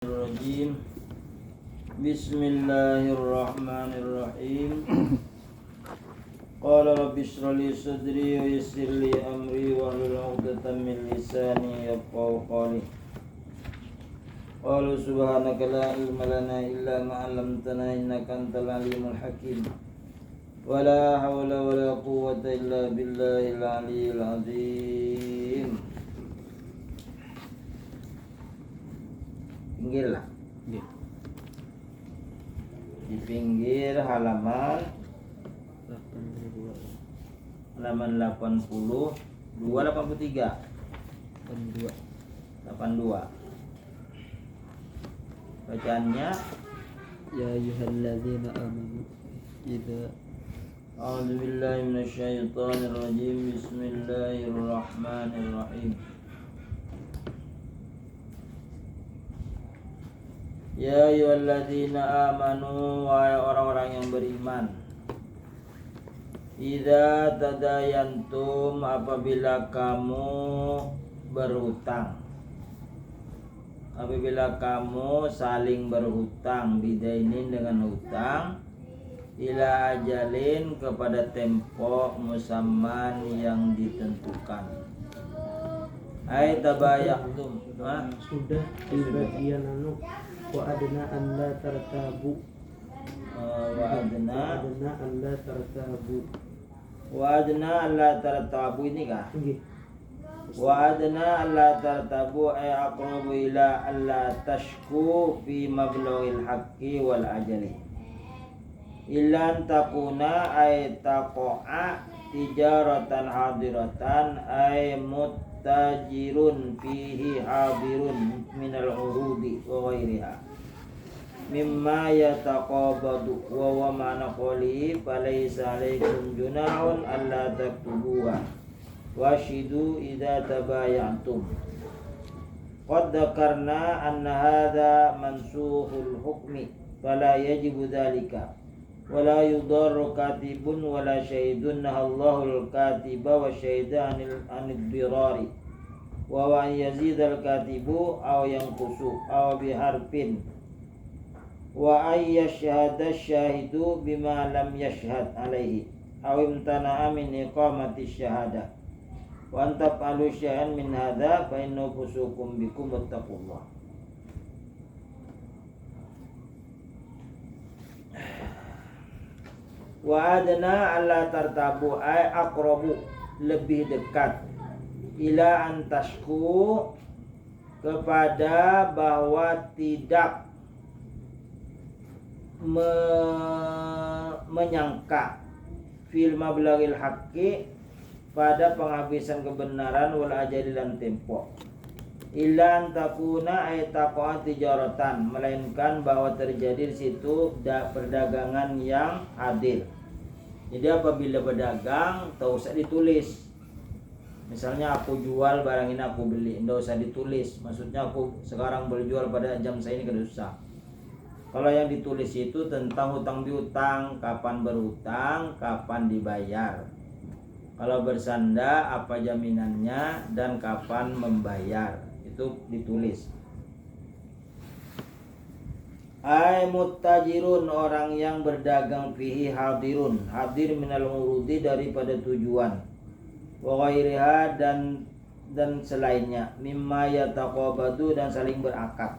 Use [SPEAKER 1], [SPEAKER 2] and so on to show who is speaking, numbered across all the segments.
[SPEAKER 1] Bismillahirrahmanirrahim. Bismillahirrahmanirrahim. Qala rabbi shrah li sadri wa yassir li amri wahlul 'uqdatam min lisani yafqahu qawli. Qalu subhanaka la ilma lana illa ma 'allamtana innaka antal alimul hakim. Wala hawla wala quwwata illa billahil aliyyil azim. Pinggir lah. Di pinggir halaman 82 83 82. Bacaannya
[SPEAKER 2] Ya ayyuhalladzina amanu idza
[SPEAKER 1] A'udzubillahi minasyaitonirrajim. Bismillahirrahmanirrahim. Ya ayyuhalladzina amanu, wahai orang-orang yang beriman. Idza tadayantum, apabila kamu berhutang. Apabila kamu saling berhutang, bidainin dengan hutang, ila ajalin kepada tempo musamman yang ditentukan. Ai tabayyatum,
[SPEAKER 2] sudah di bagian wa adna an la tartabu
[SPEAKER 1] wa adna
[SPEAKER 2] an la tartabu
[SPEAKER 1] alla tartabu ini kah?
[SPEAKER 2] nggih.
[SPEAKER 1] Wa adna alla tartabu ay aqrabu ila alla tashku fi mablaghil haqqi wal ajali. Illan takuna ay taqa'a tijaratan hadiratan ay muttajirun fihi hadirun minal urudi wa ghairiha mimma yataqabadu wa wa ma'na qawli falaysa alaikum junahun alla taktubuha washidu idza tabayantum. Qad dzakarna anna hadha mansukhul hukmi fala yajibu dhalika wala yudarru katibun wala syahidun nahallahul katiba wa syahida anid dirari wa wa yazidal katibu aw yanqusu aw biharfin wa ay yashhada syahidu bima lam yashhad alaihi aw imtana'a min iqamati syahadah wa antaf'alu syai'an min hadza fa innahu fusuqum bikum wattaqullah. Wa adna alla tartabu ay aqrabu, lebih dekat, ila antashku, kepada bahwa tidak menyangka fil mablaghil haqqi, pada penghabisan kebenaran wal ajali dan tempo. Illa antakuna ay taqwa tijaratan, melainkan bahwa terjadi di situ perdagangan yang adil. Jadi apabila berdagang, tak usah ditulis. Misalnya aku jual barang ini, aku beli, tidak usah ditulis. Maksudnya aku sekarang berjual pada jam saya ini, kada usah. Kalau yang ditulis itu tentang hutang piutang, kapan berhutang, kapan dibayar. Kalau bersanda apa jaminannya dan kapan membayar, itu ditulis. Ai muttajirun, orang yang berdagang, fihi hadirun, hadir minal urudi, daripada tujuan, wa ghairiha, dan selainnya, mimma yataqabadu, dan saling berakad.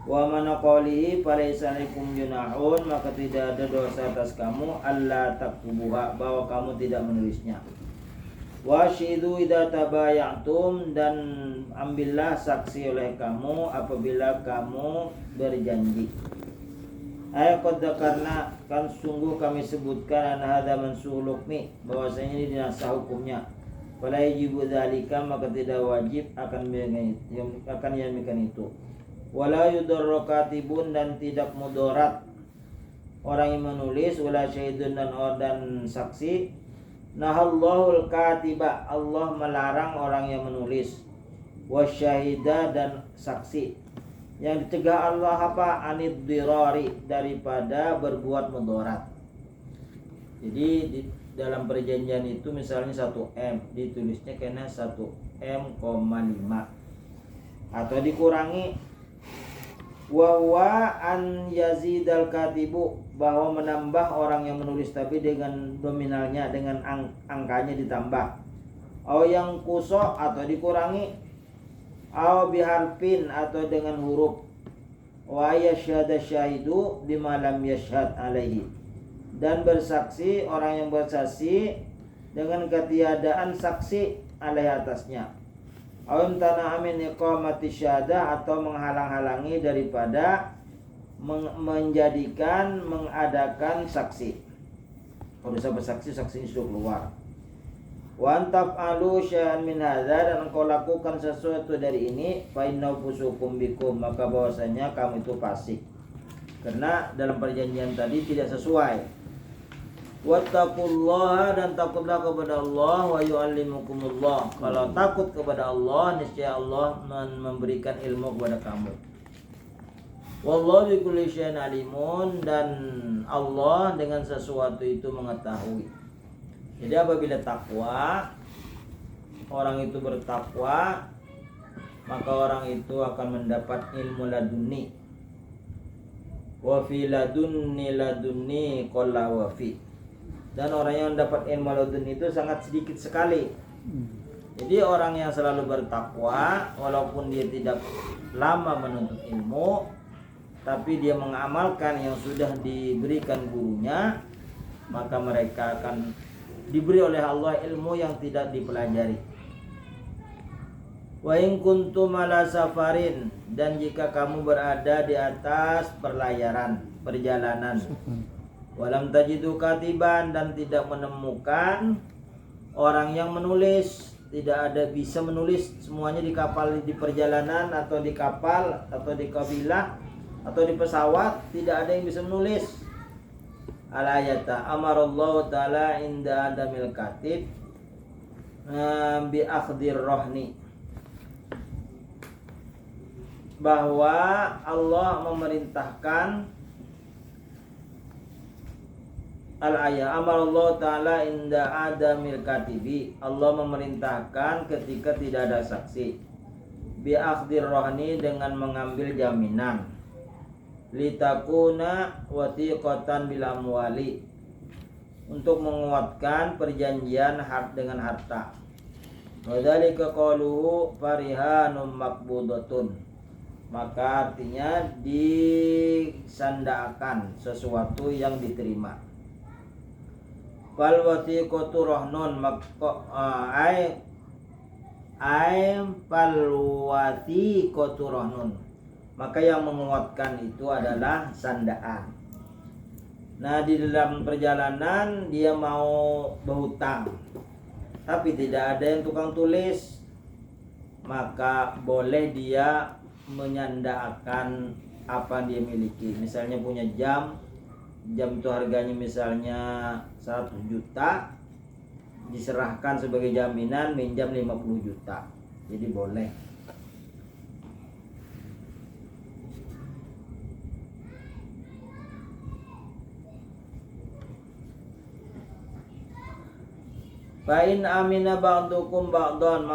[SPEAKER 1] Wa mana qawlihi falaysa alaikum junahun, maka tidak ada dosa atas kamu alla taktubuha, bahwa kamu tidak menulisnya. Washidu idza tabayatum, dan ambillah saksi oleh kamu apabila kamu berjanji. Ayat karena kan sungguh kami sebutkan an hadza mansukhul hukmi, bahwasanya ini dinasah hukumnya. Fala yajibu dzalika, maka tidak wajib akan yang demikian itu. Wala yudarru katibun, dan tidak mudarat orang yang menulis, wala syahidun, dan saksi. Nahallahul katiba, Allah melarang orang yang menulis, wasyahida, dan saksi. Yang dicegah Allah apa? Anid dirari, daripada berbuat mudarat. Jadi di dalam perjanjian itu misalnya 1M, ditulisnya kena 1M,5, atau dikurangi Wa huwa an yazidal katibu, bahwa menambah orang yang menulis tapi dengan nominalnya, dengan angkanya ditambah. Au yang kuso, atau dikurangi. Au biharfin, atau dengan huruf. Wa yashhadu syahidu bima lam yashhad alaihi, dan bersaksi orang yang bersaksi dengan ketiadaan saksi alaihi atasnya. Awam tanah amin iqamati syahadah, atau menghalang-halangi daripada mengadakan saksi. Kalau bisa bersaksi, saksinya sudah keluar. Wa antaf'alu syai'an min hadza, dan engkau lakukan sesuatu dari ini, fa innahu fusukum bikum, maka bahwasanya kamu itu fasik. Karena dalam perjanjian tadi tidak sesuai. Wattaqullaha, dan takutlah kepada Allah, wa yu'allimukumullah. Kalau takut kepada Allah, niscaya Allah memberikan ilmu kepada kamu. Wallahu bikulli syai'in alimun, dan Allah dengan sesuatu itu mengetahui. Jadi apabila takwa, orang itu bertakwa, maka orang itu akan mendapat ilmu laduni. Wa fi ladunni qalla wa fi. Dan orang yang dapat ilmu laduni itu sangat sedikit sekali. Jadi orang yang selalu bertakwa, walaupun dia tidak lama menuntut ilmu, tapi dia mengamalkan yang sudah diberikan gurunya, maka mereka akan diberi oleh Allah ilmu yang tidak dipelajari. Wa in kuntum ala safarin, dan jika kamu berada di atas perjalanan. Walam tajidu katiban, dan tidak menemukan orang yang menulis, tidak ada bisa menulis, semuanya di kapal, di perjalanan, atau di kapal, atau di kabilah, atau di pesawat, tidak ada yang bisa menulis. Al-ayata amarallahu ta'ala inda adamil katib bi akhdir rohni, bahwa Allah memerintahkan al-ayat amarallahu ta'ala inda adamil katibi, Allah memerintahkan ketika tidak ada saksi, bi akhdir rohni, dengan mengambil jaminan, litakuna watiqatan bil amwali, untuk menguatkan perjanjian dengan harta. Wadzalika qaluhu farihanum maqbudatun, maka artinya disandarkan sesuatu yang diterima. Fal watiqatu rahnun, ai fal watiqatu rahnun, maka yang menguatkan itu adalah sandaan. Nah, di dalam perjalanan dia mau berhutang, tapi tidak ada yang tukang tulis, maka boleh dia menyandarkan apa dia miliki. Misalnya punya jam itu harganya misalnya 100 juta, diserahkan sebagai jaminan minjam 50 juta. Jadi boleh. Fa'in amina ba'dukum ba'don,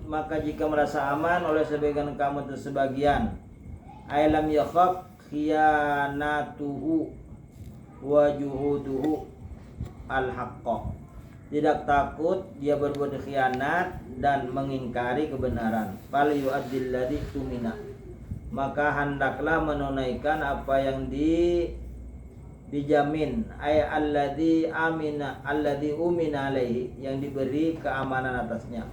[SPEAKER 1] maka jika merasa aman oleh sebagian kamu tersebagian, ailam yakhaf khiyanatuhu wa juhuduhu al-haqqa, tidak takut dia berbuat khianat dan mengingkari kebenaran, fal yu'addil ladzi tumina, maka hendaklah menunaikan apa yang dijamin, ay alladzi umina alaihi, yang diberi keamanan atasnya,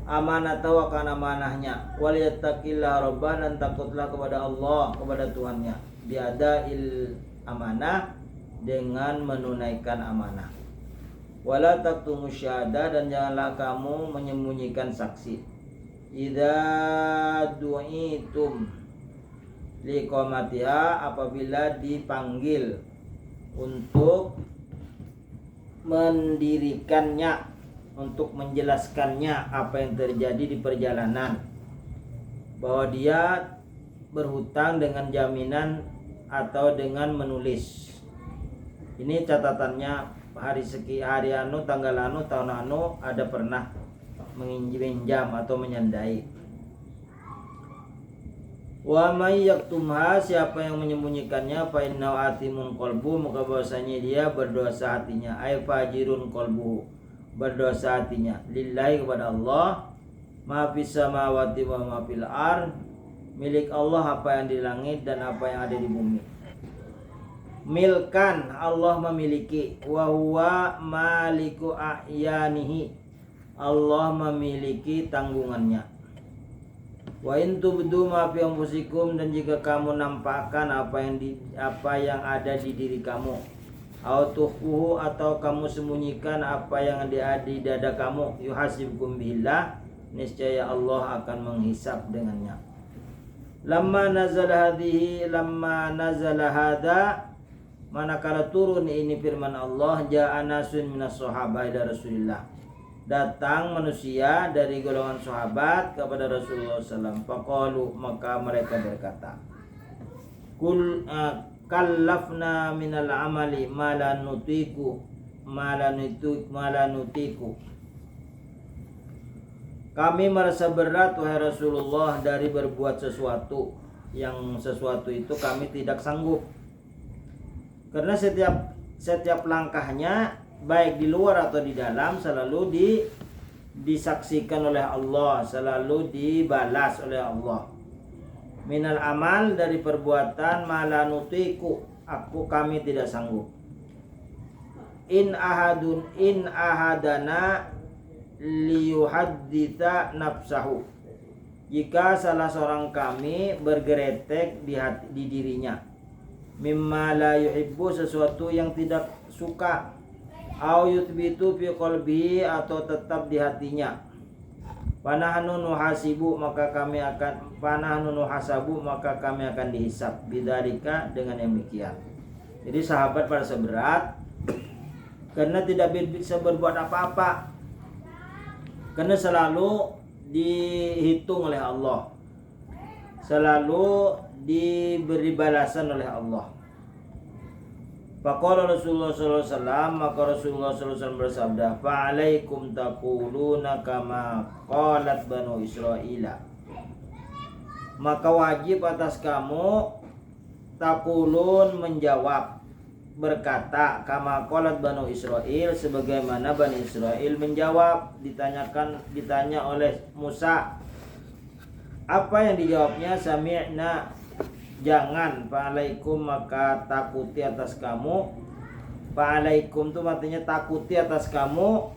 [SPEAKER 1] amanah wa kana amanahnya, wal yattaqillaha rabbah, dan takutlah kepada Allah, kepada Tuhannya, biadail amanah, dengan menunaikan amanah. Wala taktumu syahada, dan janganlah kamu menyembunyikan saksi. Idza du'itum liqamatiha, apabila dipanggil untuk mendirikannya, untuk menjelaskannya apa yang terjadi di perjalanan, bahwa dia berhutang dengan jaminan atau dengan menulis. Ini catatannya, hari anu, tanggal anu, tahun anu ada pernah menginjam atau menyandai. Wa may yaktumha, siapa yang menyembunyikannya, fa innahu atimun qalbu, maka bahwasanya dia berdosa hatinya, ay fajirun qalbuhu, berdosa hatinya, lillahi, kepada Allah, ma fis samawati wa ma fil ard, milik Allah apa yang di langit dan apa yang ada di bumi. Milkan, Allah memiliki, wa huwa maliku a'yanihi, Allah memiliki tanggungannya. Wa in tubdu ma fi anfusikum, dan jika kamu nampakkan apa yang ada di diri kamu, au tukhfuhu, atau kamu sembunyikan apa yang ada di dada kamu, yuhasibkum billah, niscaya Allah akan menghisab dengannya. Lamma nazala hadza, manakala turun ini firman Allah, ja'a nasun minas sahabah ila Rasulillah, datang manusia dari golongan sahabat kepada Rasulullah SAW. Faqalu, maka mereka berkata, kallafna minal amali ma la nutiku, kami merasa berat wahai Rasulullah dari berbuat sesuatu itu kami tidak sanggup. Karena setiap langkahnya, baik di luar atau di dalam, selalu disaksikan oleh Allah, selalu dibalas oleh Allah. Minal amal, dari perbuatan, malanutiku, kami tidak sanggup. In ahadana liyuhadditha nafsahu, jika salah seorang kami bergeretek di dirinya, mimma la yuhibbu, sesuatu yang tidak suka, au yuthbitu fi qalbihi, atau tetap di hatinya, panahnu nuhasibu, maka kami akan dihisab, bidzalika, dengan yang demikian. Jadi sahabat merasa berat karena tidak bisa berbuat apa-apa, karena selalu dihitung oleh Allah, selalu diberi balasan oleh Allah. Faqala Rasulullah sallallahu alaihi wasallam, maka Rasulullah sallallahu alaihi wasallam bersabda, fa'alaikum taquluna kama qalat banu Israila, maka wajib atas kamu, taqulun, menjawab, berkata, kama qalat banu Israil, sebagaimana Bani Israel menjawab. Ditanya oleh Musa, apa yang dijawabnya? Sami'na, jangan, fa'alaikum, maka takuti atas kamu. Fa'alaikum itu artinya takuti atas kamu,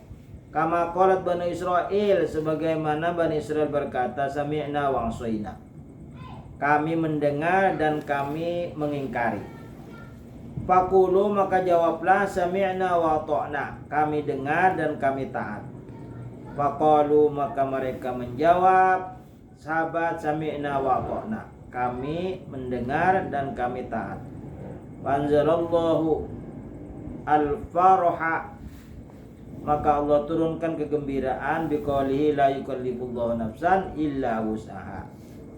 [SPEAKER 1] kama qalat Bani Israil, sebagaimana Bani Israel berkata, sami'na wa asaina, kami mendengar dan kami mengingkari. Faqulu, maka jawablah, sami'na wa ata'na, kami dengar dan kami taat. Faqalu, maka mereka menjawab, sahabat, sami'na wa ata'na, kami mendengar dan kami taat. Anzalallahu al-faraha, maka Allah turunkan kegembiraan, biqaulihi la yukallifullahu nafsan illa wus'aha,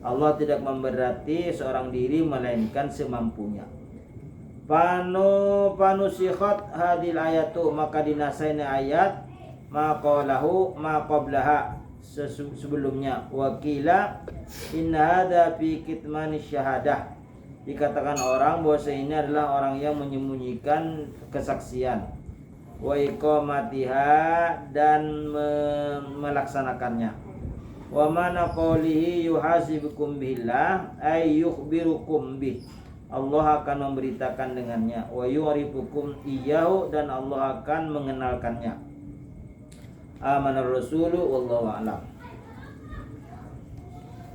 [SPEAKER 1] Allah tidak memberati seorang diri melainkan semampunya. Panusikhat hadil ayatu, maka dinasaini ayat, maqalahu maqablaha, sebelumnya. Wakila inna hadza fi kitmani syahadah, dikatakan orang bahwa ini adalah orang yang menyembunyikan kesaksian. Wa iqamatiha, dan melaksanakannya. Wa mana qawlihi yuhasibukum billah, ay yukhbirukum bih, Allah akan memberitakan dengannya. Wa yu'rifukum iyyahu, dan Allah akan mengenalkannya. Amanar rasulu wallahu a'lam.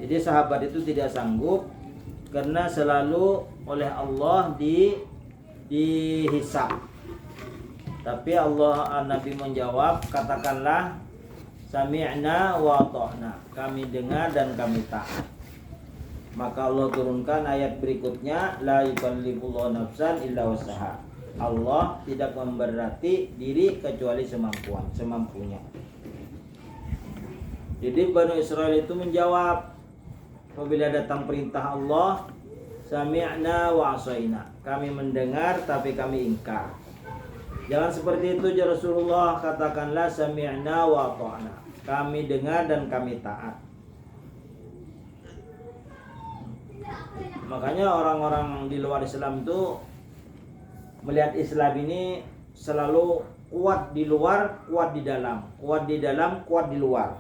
[SPEAKER 1] Jadi sahabat itu tidak sanggup karena selalu oleh Allah dihisab. Tapi Nabi menjawab, katakanlah sami'na wa ata'na, kami dengar dan kami taat. Maka Allah turunkan ayat berikutnya, la yukallifullahu nafsan illa wus'aha, Allah tidak memberati diri kecuali semampunya. Jadi Bani Israel itu menjawab apabila datang perintah Allah, sami'na wa asaina, kami mendengar tapi kami ingkar. Jangan seperti itu ya Rasulullah, katakanlah sami'na wa ata'na, kami dengar dan kami taat. Makanya orang-orang di luar Islam itu melihat Islam ini selalu kuat di luar, kuat di dalam, kuat di dalam, kuat di luar.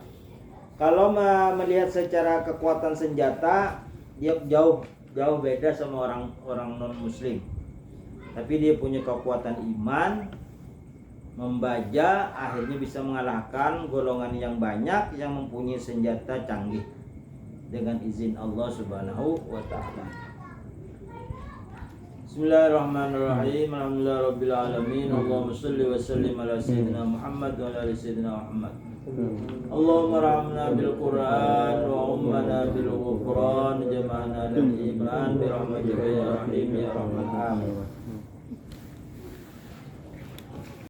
[SPEAKER 1] Kalau melihat secara kekuatan senjata, dia jauh beda sama orang non Muslim. Tapi dia punya kekuatan iman, membaja, akhirnya bisa mengalahkan golongan yang banyak yang mempunyai senjata canggih dengan izin Allah Subhanahu wa taala. Bismillahirrahmanirrahim. Alhamdulillahirabbil alamin. Allahumma shalli wa sallim ala sayyidina Muhammad wa ala ali sayyidina Muhammad. Allahumma rahmna bil Qur'an wa ummana bil Ghufran jama'na lil iman bi rahmatika ya rahim ya rahman amin.